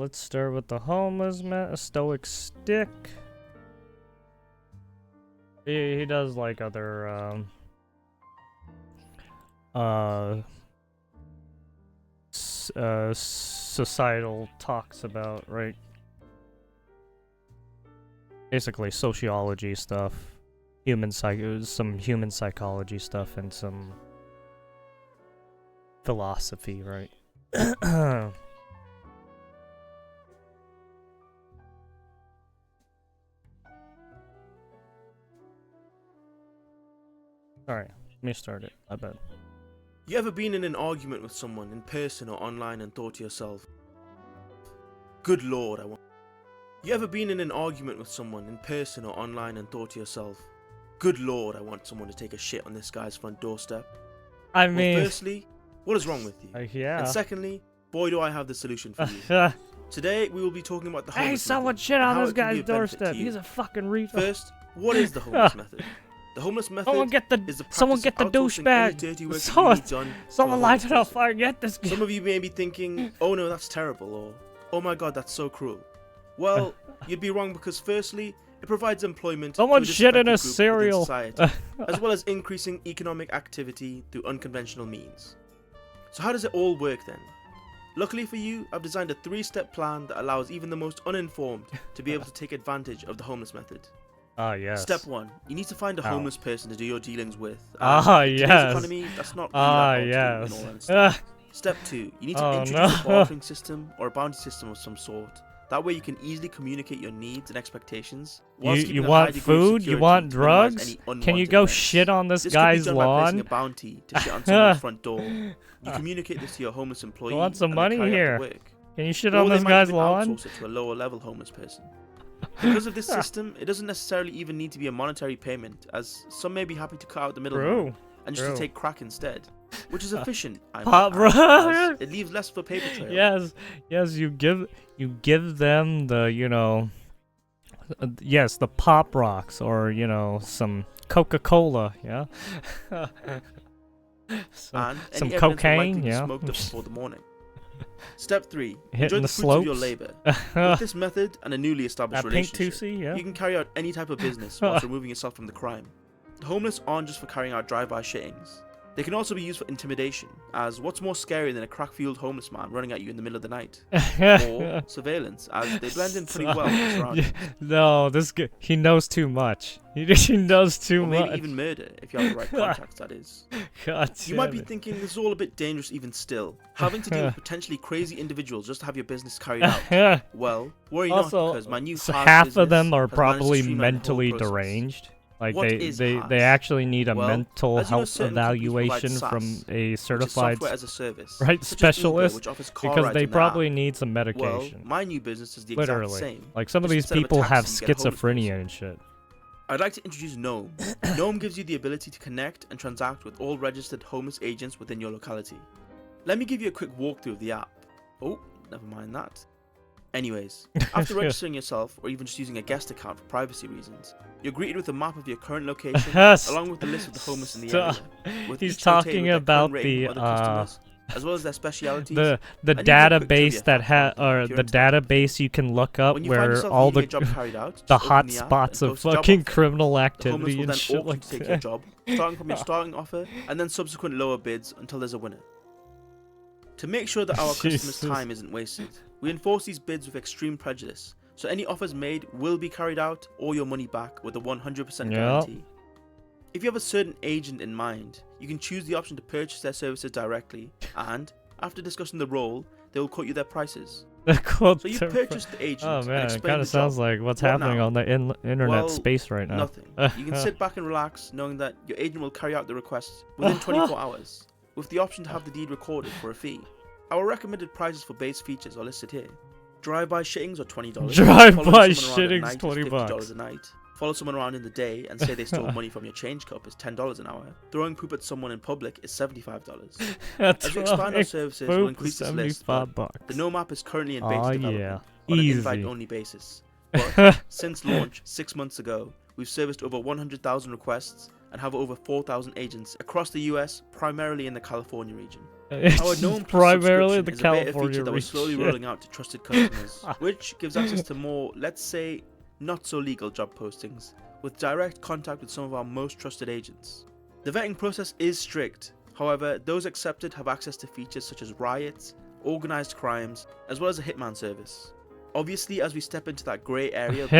let's start with the homeless man, a stoic stick. He does like other societal talks about, right? Basically sociology stuff, some human psychology stuff, and some philosophy, right? Alright, let me start it. I bet. You ever been in an argument with someone in person or online and thought to yourself, good lord, I want... You ever been in an argument with someone in person or online and thought to yourself, good lord, I want someone to take a shit on this guy's front doorstep? I mean... Well, firstly, what is wrong with you? Yeah. And secondly, boy do I have the solution for you. Today, we will be talking about the homeless method. Hey, someone shit on this guy's doorstep. He's a fucking retard. First, what is the homeless method? The homeless method someone get the douchebag. Someone light it on fire. Get this guy. Some of you may be thinking, oh no, that's terrible, or oh my god, that's so cruel. Well, you'd be wrong because firstly, it provides employment someone to shit in a group cereal society, as well as increasing economic activity through unconventional means. So how does it all work then? Luckily for you, I've designed a 3-step plan that allows even the most uninformed to be able to take advantage of the homeless method. Ah, yes. Step 1. You need to find a homeless person to do your dealings with. Ah, in yes. today's economy, that's not really that hard to do, in all honesty. Step 2. You need to introduce a bartering system or a bounty system of some sort. That way you can easily communicate your needs and expectations. You want food? You want drugs? Can you go shit on this guy's lawn? A bounty to shit on someone's front door. You communicate this to your homeless employee. I want some money here. Can you shit or on this guy's lawn? Outsource it to a lower level homeless person. Because of this system, it doesn't necessarily even need to be a monetary payment, as some may be happy to cut out the middleman and just to take crack instead, which is efficient. It leaves less for paper trail. Yes, you give them the yes, the pop rocks or some Coca-Cola, yeah. some cocaine, yeah. Smoked up before the morning. Step 3. Hitting Enjoy the the fruits slopes. of your labor. With this method and a newly established relationship, you can carry out any type of business whilst removing yourself from the crime. The homeless aren't just for carrying out drive-by shittings. They can also be used for intimidation, as what's more scary than a crack-fueled homeless man running at you in the middle of the night? Or surveillance, as they blend in pretty well with the surroundings. No, this guy, he knows too much. He knows too much. Or maybe even murder, if you have the right contacts, that is. God you might be thinking this is all a bit dangerous even still, having to deal with potentially crazy individuals just to have your business carried out. Well, worry not, because my new half of them are probably mentally deranged. Like they actually need a mental health evaluation from a certified specialist because they probably need some medication. Well, my new business is the exact same. Like some of these people have schizophrenia and shit. I'd like to introduce Gnome. Gnome gives you the ability to connect and transact with all registered homeless agents within your locality. Let me give you a quick walkthrough of the app. Oh, never mind that. Anyways, after registering yourself or even just using a guest account for privacy reasons, you're greeted with a map of your current location along with the list of the homeless in the area. With He's talking about the as well as their specialities. The database the database you can look up where all the hot spots of fucking criminal activity and shit like that. Take your job, starting from your starting offer and then subsequent lower bids until there's a winner. To make sure that our customers' time isn't wasted, we enforce these bids with extreme prejudice, so any offers made will be carried out or your money back with a 100% guarantee. If you have a certain agent in mind, you can choose the option to purchase their services directly, and after discussing the role, they will quote you their prices. So you purchase the agent. Oh man, it kind of sounds like what's happening on the internet space right now. Nothing. You can sit back and relax, knowing that your agent will carry out the request within 24 hours, with the option to have the deed recorded for a fee. Our recommended prices for base features are listed here. Drive-by shittings are $20. Drive-by shittings, $20 a night. Follow someone around in the day and say they stole money from your change cup is $10 an hour. Throwing poop at someone in public is $75. As we expand our services, we'll increase this list. The Gnome app is currently in beta development on an invite-only basis. But since launch 6 months ago, we've serviced over 100,000 requests and have over 4,000 agents across the US, primarily in the California region. Our Gnome Plus primarily the subscription is a beta California feature that we're slowly rolling out to trusted customers, which gives access to more, let's say, not so legal job postings, with direct contact with some of our most trusted agents. The vetting process is strict, however, those accepted have access to features such as riots, organized crimes, as well as a hitman service. Obviously, as we step into that grey area of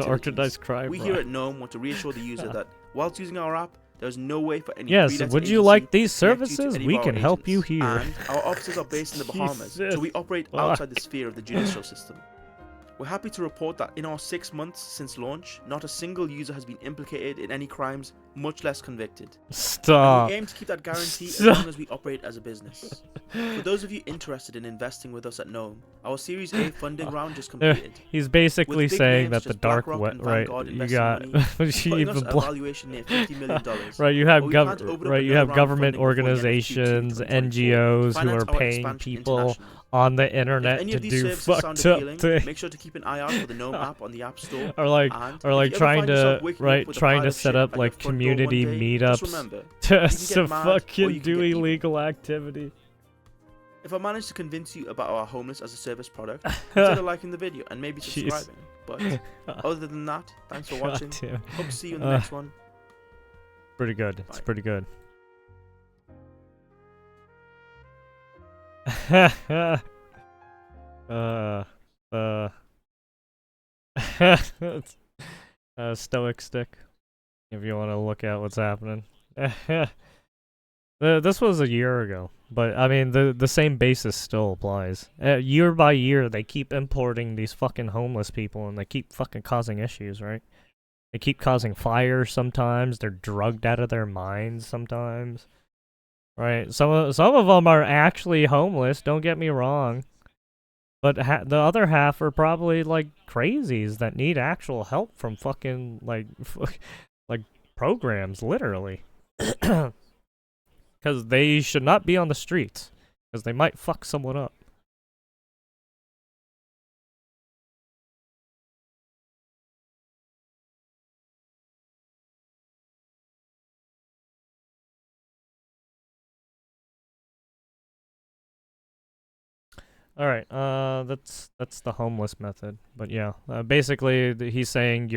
organized crime, we here at Gnome want to reassure the user that whilst using our app, there's no way for any Yes, would you like these services? We can help you here. And our offices are based in the Bahamas, so we operate outside the sphere of the judicial system. We're happy to report that in our 6 months since launch, not a single user has been implicated in any crimes, much less convicted. Stop. And we aim to keep that guarantee as long as we operate as a business. For those of you interested in investing with us at Gnome, our Series A funding round just completed. He's basically saying that the dark wet, right? You got valuation near $50 million. Right, you have government organizations, NGOs who are paying people on the internet to do fucked up things. Make sure to keep an eye out for the Gnome app on the App Store. Or like trying to set up like community meetups to fucking do illegal activity. If I managed to convince you about our homeless as a service product, consider liking the video and maybe subscribing. But other than that, thanks for watching. Hope to see you in the next one. Pretty good. It's pretty good. Stoic stick, if you want to look at what's happening. This was a year ago, but I mean the same basis still applies. Year by year, they keep importing these fucking homeless people, and they keep fucking causing issues, right? They keep causing fires sometimes. They're drugged out of their minds sometimes, right? Some of them are actually homeless. Don't get me wrong, but the other half are probably like crazies that need actual help from fucking like programs, literally. Because they should not be on the streets, because they might fuck someone up. All right, that's the homeless method. But yeah, basically he's saying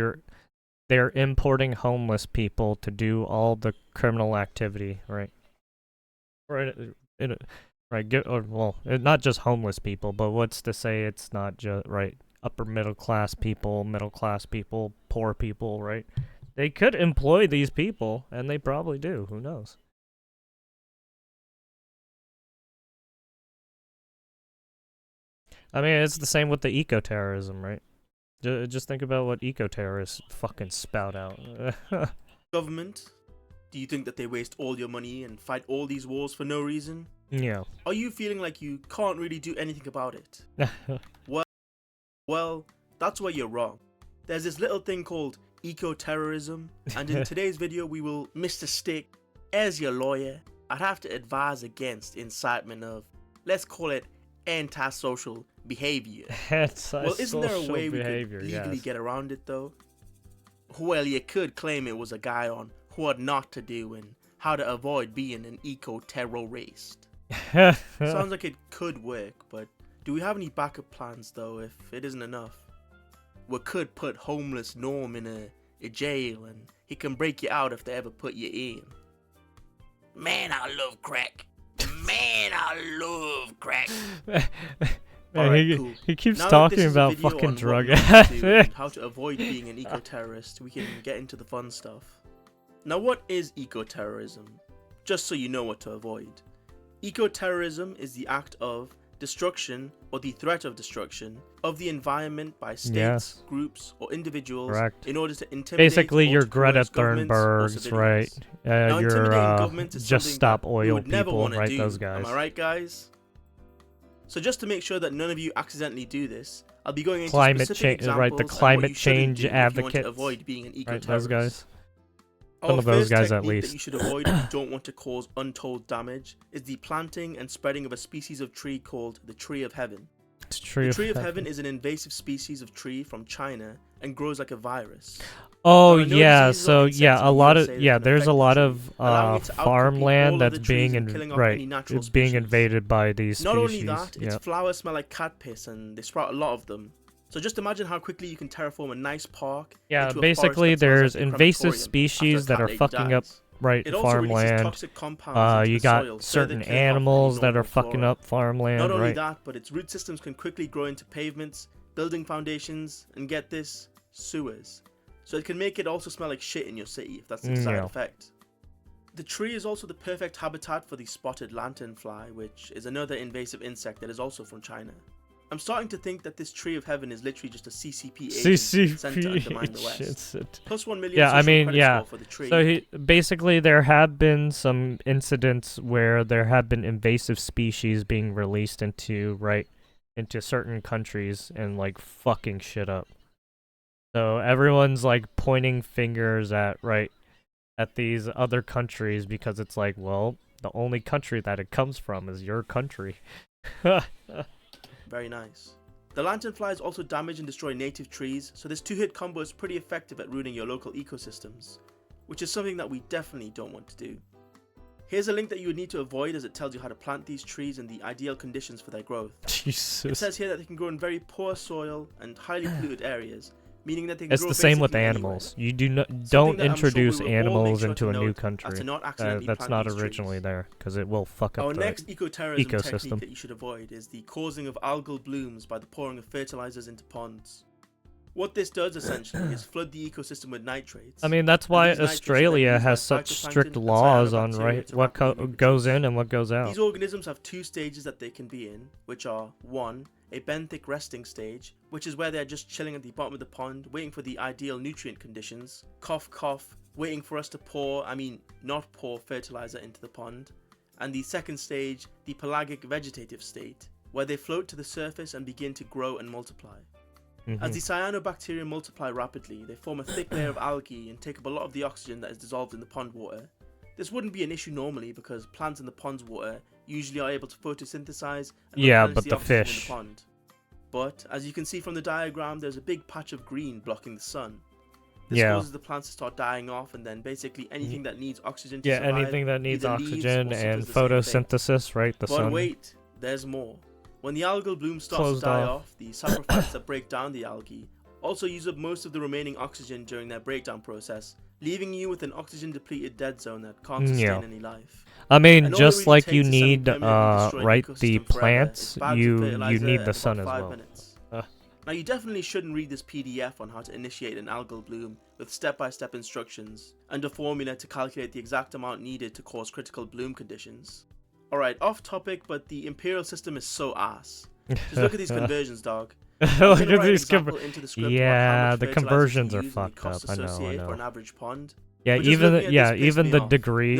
they're importing homeless people to do all the criminal activity, right? Right, well, not just homeless people, but what's to say it's not just, right, upper middle class people, poor people, right? They could employ these people, and they probably do, who knows? I mean, it's the same with the eco-terrorism, right? Just think about what eco-terrorists fucking spout out. Government? Do you think that they waste all your money and fight all these wars for no reason? Yeah. Are you feeling like you can't really do anything about it? Well, that's where you're wrong. There's this little thing called eco-terrorism, and in today's video we will, Mr. Stick, as your lawyer, I'd have to advise against incitement of, let's call it, antisocial behavior. Well, isn't there a way we could legally get around it though? Well, you could claim it was a guy on what not to do and how to avoid being an eco-terrorist. Sounds like it could work, but do we have any backup plans though if it isn't enough? We could put homeless Norm in a jail and he can break you out if they ever put you in. Man, I love crack. Man, I love crack. Right, cool. He keeps talking about fucking drug addicts. How to avoid being an eco-terrorist. We can get into the fun stuff. Now, what is eco-terrorism? Just so you know what to avoid. Eco-terrorism is the act of destruction or the threat of destruction of the environment by states, groups, or individuals in order to intimidate. Basically, your Greta Thunbergs, right? Your just stop oil people, right? Those guys. Am I right, guys? So just to make sure that none of you accidentally do this, I'll be going into climate change, right? The climate change advocates, avoid being an eco-terrorist. Right, those guys. Some of those guys, at least. That you should avoid if you don't want to cause untold damage is the planting and spreading of a species of tree called the Tree of Heaven. The Tree of Heaven is an invasive species of tree from China and grows like a virus. Oh yeah, so yeah, there's a lot of farmland that's being invaded by these Not species. only that, its flowers smell like cat piss and they sprout a lot of them. So just imagine how quickly you can terraform a nice park. Yeah, basically there's invasive species that are fucking up farmland. You got certain animals that are fucking up farmland. Not only that, but its root systems can quickly grow into pavements, building foundations, and get this, sewers. So it can make it also smell like shit in your city if that's the desired effect. The tree is also the perfect habitat for the spotted lanternfly, which is another invasive insect that is also from China. I'm starting to think that this tree of heaven is literally just a CCP agent sent to undermine the West. Plus 1 million for the tree. So basically there have been some incidents where there have been invasive species being released into certain countries and like fucking shit up. So everyone's like pointing fingers at these other countries because it's like, well, the only country that it comes from is your country. Very nice. The lanternflies also damage and destroy native trees, so this 2-hit combo is pretty effective at ruining your local ecosystems, which is something that we definitely don't want to do. Here's a link that you would need to avoid as it tells you how to plant these trees and the ideal conditions for their growth. Jesus. It says here that they can grow in very poor soil and highly polluted areas, meaning that they can grow the same with animals. Anywhere. You don't introduce animals into a new country. That's not originally there, because it will fuck up the next eco-terrorism technique that you should avoid is the causing of algal blooms by the pouring of fertilizers into ponds. What this does essentially is flood the ecosystem with nitrates. I mean, that's why Australia has such strict laws on what goes in and what goes out. These organisms have 2 stages that they can be in, which are 1. A benthic resting stage, which is where they are just chilling at the bottom of the pond, waiting for the ideal nutrient conditions. Cough, cough, waiting for us to not pour fertilizer into the pond. And the second stage, the pelagic vegetative state, where they float to the surface and begin to grow and multiply. As the cyanobacteria multiply rapidly, they form a thick layer of algae and take up a lot of the oxygen that is dissolved in the pond water. This wouldn't be an issue normally because plants in the pond's water usually are able to photosynthesize and replenish the oxygen in the pond. But as you can see from the diagram, there's a big patch of green blocking the sun. This causes the plants to start dying off, and then basically anything that needs oxygen to survive, anything that needs oxygen and photosynthesis, the sun. But wait, there's more. When the algal bloom starts to die off, the saprophytes that break down the algae also use up most of the remaining oxygen during their breakdown process, leaving you with an oxygen-depleted dead zone that can't sustain any life. I mean, just like you need, the plants, you need the sun as well. Now, you definitely shouldn't read this PDF on how to initiate an algal bloom with step-by-step instructions and a formula to calculate the exact amount needed to cause critical bloom conditions. Alright, off topic, but the imperial system is so ass. Just look at these conversions, dog. Look at these conversions. Yeah, the conversions are fucked up. I know. For an average pond. Yeah, even the degree,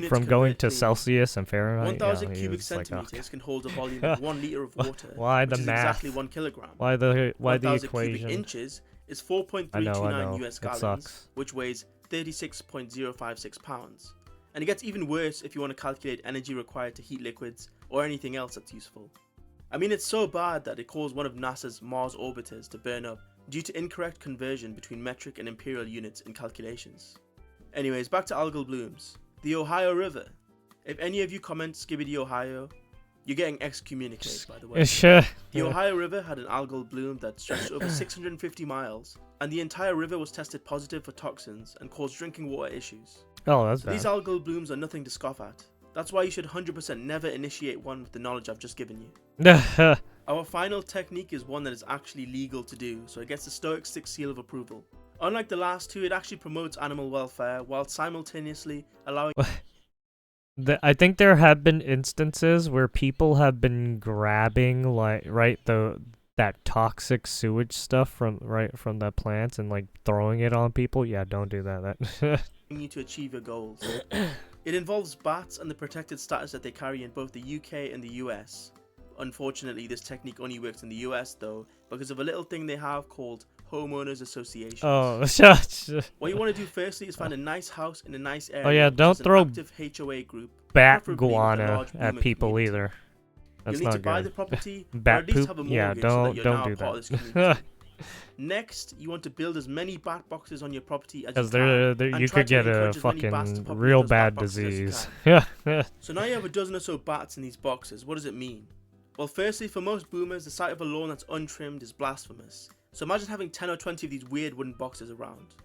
from going to Celsius and Fahrenheit. 1,000 cubic centimeters can hold a volume of 1 liter of water. Why the math? Exactly 1 kilogram. Why the equation? 1,000 cubic inches is 4.329 US gallons, which weighs 36.056 pounds. And it gets even worse if you want to calculate energy required to heat liquids or anything else that's useful. I mean, it's so bad that it caused one of NASA's Mars orbiters to burn up due to incorrect conversion between metric and imperial units in calculations. Anyways, back to algal blooms. The Ohio River. If any of you comment Skibidi Ohio, you're getting excommunicated, by the way. The Ohio River had an algal bloom that stretched over 650 miles, and the entire river was tested positive for toxins and caused drinking water issues. Oh, that's bad. These algal blooms are nothing to scoff at. That's why you should 100% never initiate one with the knowledge I've just given you. Our final technique is one that is actually legal to do, so it gets the Stoic 6 seal of approval. Unlike the last two, it actually promotes animal welfare while simultaneously allowing... I think there have been instances where people have been grabbing that toxic sewage stuff from the plants and throwing it on people. Yeah, don't do that. You to achieve your goals. It involves bats and the protected status that they carry in both the UK and the US. Unfortunately, this technique only works in the US though, because of a little thing they have called homeowners associations. Oh, what you want to do firstly is find a nice house in a nice area. Oh yeah, don't throw active HOA group, bat guana at people community. Either. That's You'll need not to good. buy the property, bat or at least poop. have a mortgage Yeah, don't so that you're do part that. of this community. Next, you want to build as many bat boxes on your property as you can. You could get a fucking real bad disease. Yeah. So now you have a dozen or so bats in these boxes. What does it mean? Well, firstly, for most boomers, the sight of a lawn that's untrimmed is blasphemous. So imagine having 10 or 20 of these weird wooden boxes around.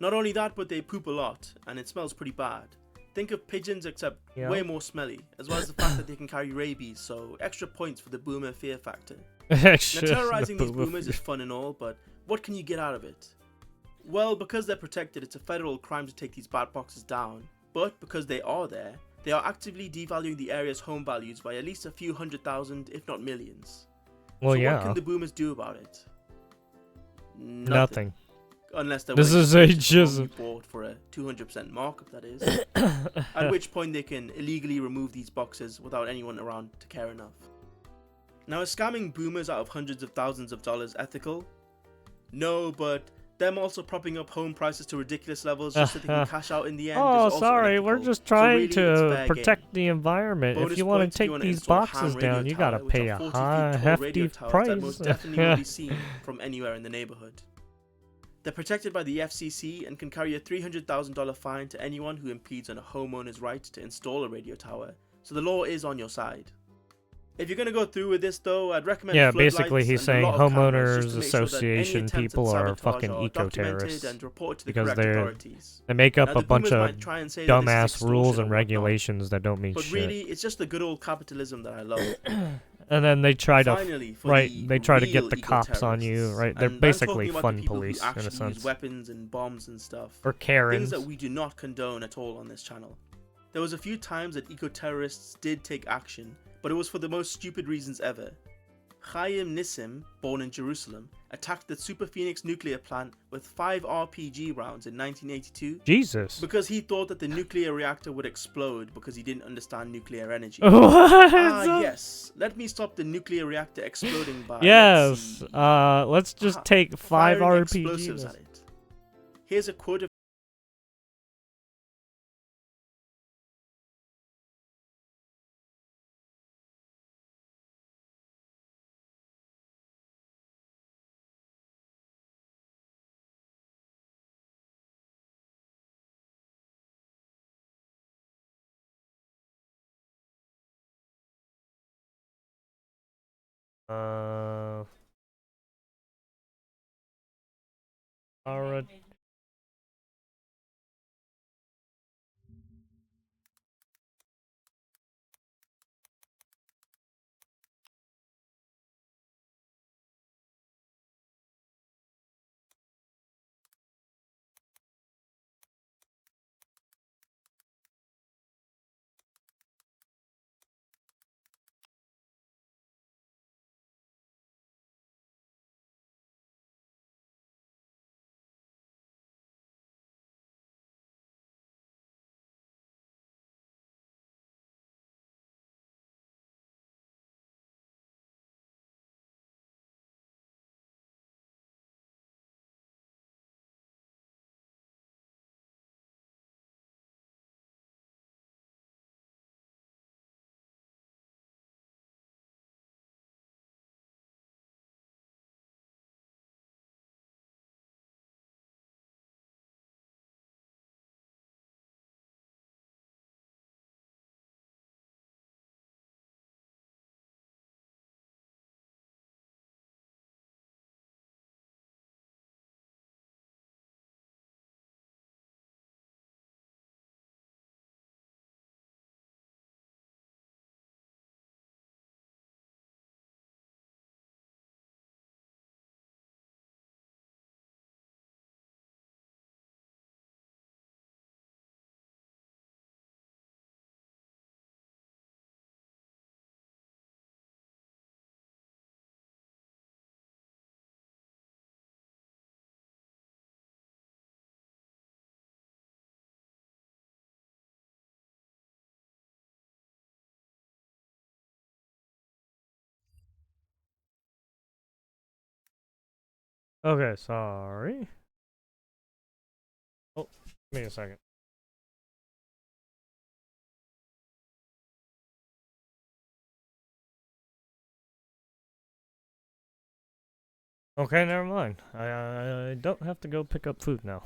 Not only that, but they poop a lot, and it smells pretty bad. Think of pigeons, except way more smelly, as well as the fact that they can carry rabies, so extra points for the boomer fear factor. Now, terrorizing these boomers is fun and all, but what can you get out of it? Well, because they're protected, it's a federal crime to take these bat boxes down. But because they are there, they are actively devaluing the area's home values by at least a few 100,000, if not millions. Well, so what can the boomers do about it? Nothing. Unless they're bought for a 200% markup, that is. At which point they can illegally remove these boxes without anyone around to care enough. Now, is scamming boomers out of hundreds of thousands of dollars ethical? No, but them also propping up home prices to ridiculous levels just so they can cash out in the end is also sorry, unethical. we're just trying to protect the environment. If you want to take these boxes down, you gotta pay a hefty price. That most definitely will be seen from anywhere in the neighborhood. They're protected by the FCC and can carry a $300,000 fine to anyone who impedes on a homeowner's right to install a radio tower, so the law is on your side. If you're going to go through with this though, I'd recommend basically he's saying homeowners association people are fucking eco-terrorists because they make up a bunch of dumbass rules and regulations that don't mean shit. But really, it's just the good old capitalism that I love. And then they try to get the cops on you, right? They're basically fun police in a sense. Use weapons and bombs and stuff. Or Karens. Things that we do not condone at all on this channel. There was a few times that eco-terrorists did take action, but it was for the most stupid reasons ever. Chaim Nissim, born in Jerusalem, attacked the Super Phoenix nuclear plant with 5 RPG rounds in 1982. Jesus. Because he thought that the nuclear reactor would explode because he didn't understand nuclear energy. What? Yes. Let me stop the nuclear reactor exploding by... Yes. Let's just take 5 RPGs at it. Here's a quote of... Alright. Okay, sorry. Oh, give me a second. Okay, never mind. I don't have to go pick up food now.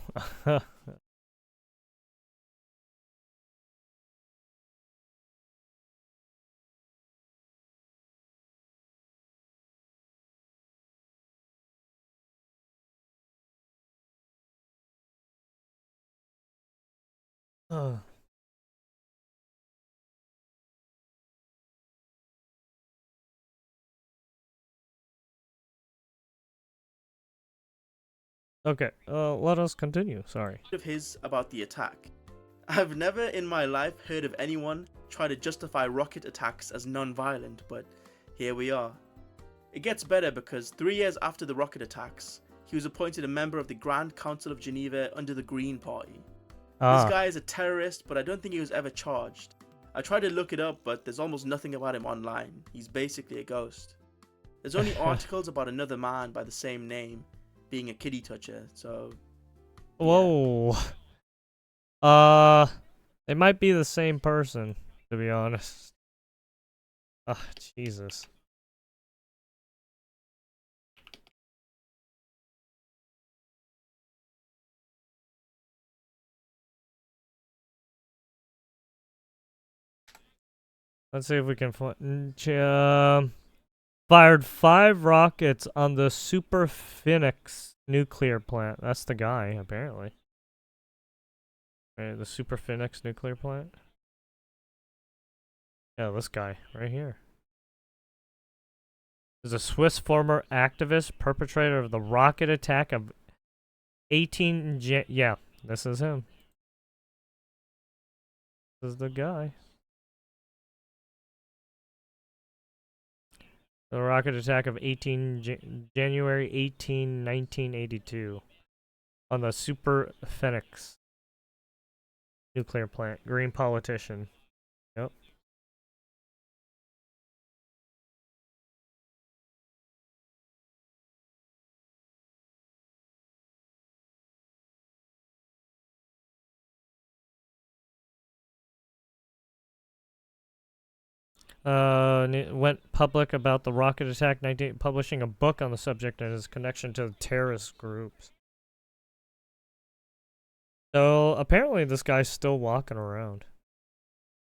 Okay, let us continue. Sorry. Of his about the attack. I've never in my life heard of anyone try to justify rocket attacks as non-violent, but here we are. It gets better because 3 years after the rocket attacks, he was appointed a member of the Grand Council of Geneva under the Green Party. This guy is a terrorist, but I don't think he was ever charged. I tried to look it up, but there's almost nothing about him online. He's basically a ghost. There's only articles about another man by the same name being a kitty toucher, so... Yeah. Whoa. They might be the same person, to be honest. Ah, Jesus. Let's see if we can fired 5 rockets on the Super Phoenix nuclear plant. That's the guy, apparently. Right, the Super Phoenix nuclear plant. Yeah, this guy right here is a Swiss former activist, perpetrator of the rocket attack of 18 yeah, this is him. This is the guy. The rocket attack of January 18, 1982 on the Super Phoenix nuclear plant. Green politician. Yep. Went public about the rocket attack, publishing a book on the subject and his connection to the terrorist groups. So, apparently this guy's still walking around.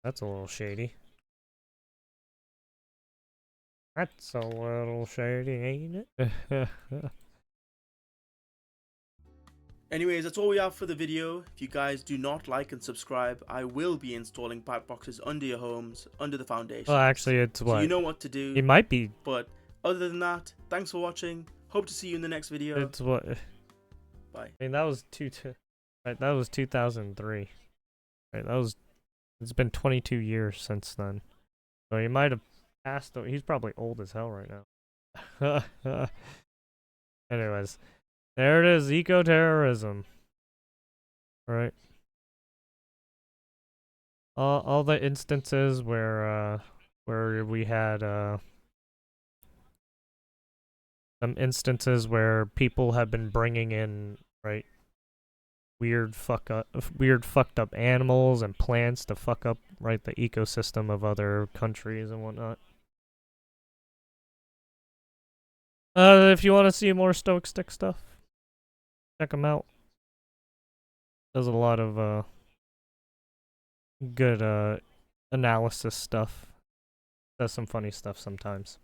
That's a little shady. That's a little shady, ain't it? Anyways, that's all we have for the video. If you guys do not like and subscribe, I will be installing pipe boxes under your homes, under the foundation. Well, actually, it's what? So you know what to do. It might be. But other than that, thanks for watching. Hope to see you in the next video. It's what? Bye. I mean, that was right, that was 2003. Right, it's been 22 years since then. So he might have passed. He's probably old as hell right now. Anyways, there it is, eco-terrorism. Right. All the instances where we had some instances where people have been bringing in, right, weird fucked up animals and plants to fuck up, right, the ecosystem of other countries and whatnot. If you want to see more Stoic Stick stuff, check him out. Does a lot of good analysis stuff. Does some funny stuff sometimes.